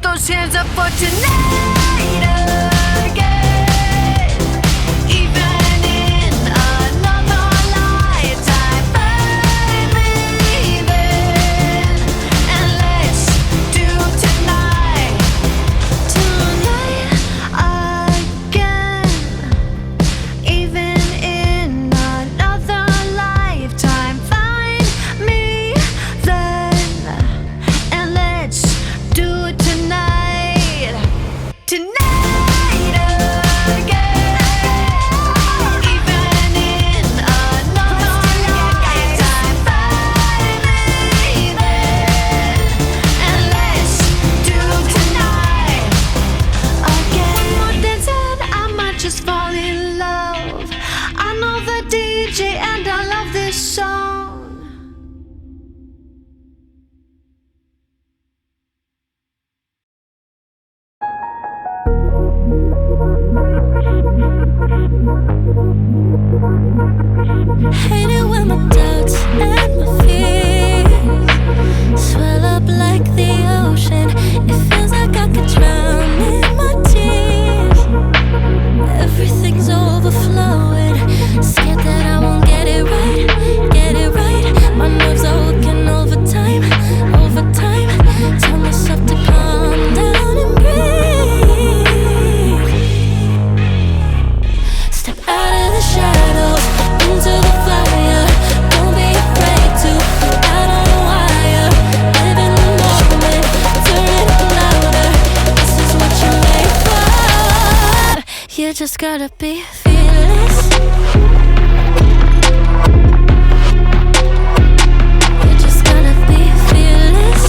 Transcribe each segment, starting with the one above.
those hands up for tonight again. Even in another lifetime, find me then, and let's do tonight again. Even in another lifetime, find me then, and let's do it tonight again. Even in another lifetime, find me then, and let's do tonight again. One more dance and I might just fall in love. I know the DJ and I love this song. Hate it when my doubts and my fears swell up like the ocean. It feels like I could drown in my tears. Everything's overflowing. Scared that I won't get it right, get it right. My nerves are working overtime, overtime. Tell myself to calm down and breathe. Step out of the shadows into the fire. Don't be afraid to go out on a wire. Live in the moment, turn it up louder. This is what you're made for. You just gotta be fearless. You just gotta be fearless.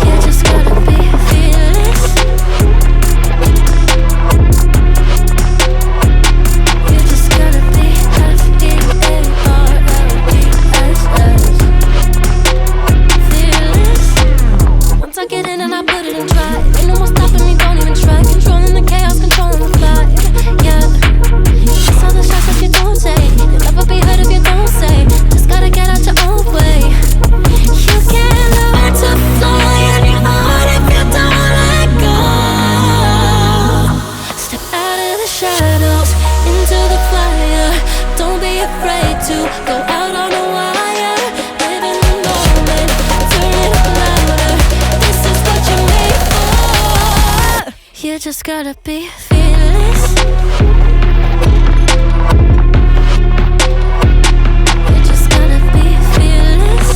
You just gotta be fearless. You just gotta be fearless. Once I get in and I put it in drive, ain't no more stopping me, don't even try. Controlling the chaos, controlling the vibe. Yeah, that's all the shots that you don't take. You'll never be heard if you don't say. Just gotta get out your own way. You can't learn to fly in your heart if you don't let go. Step out of the shadows into the fire. Don't be afraid to go out on a wire. Live in the moment, turn it up louder. This is what you're made for. You just gotta be fearless. You just gotta be fearless.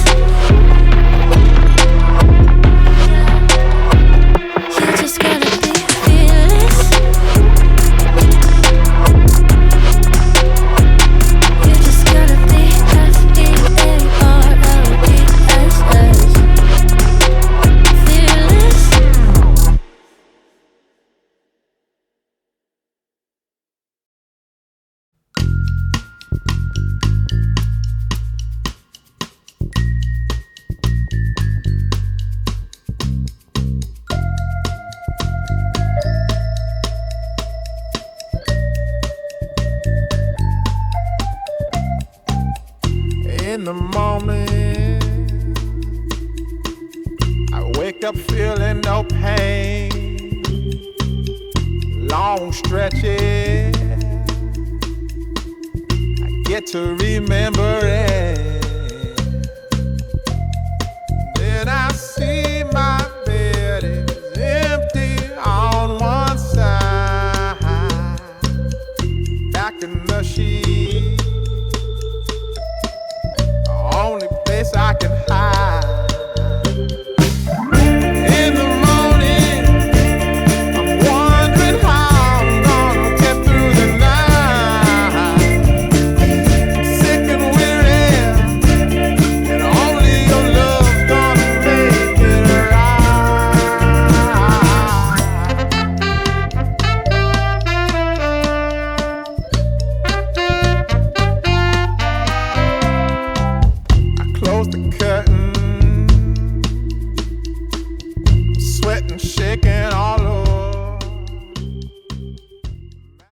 You just gotta be fearless. You just gotta be fearless. In the morning, I wake up feeling no pain. Long stretches, I get to remember it. Then I see my bed is empty on one side. Back in the sheet, only place I can hide. In the morning, I'm wondering how I'm gonna get through the night. Sick and weary, and only your love's gonna make it right. I close the curtain, sweating, shaking all over.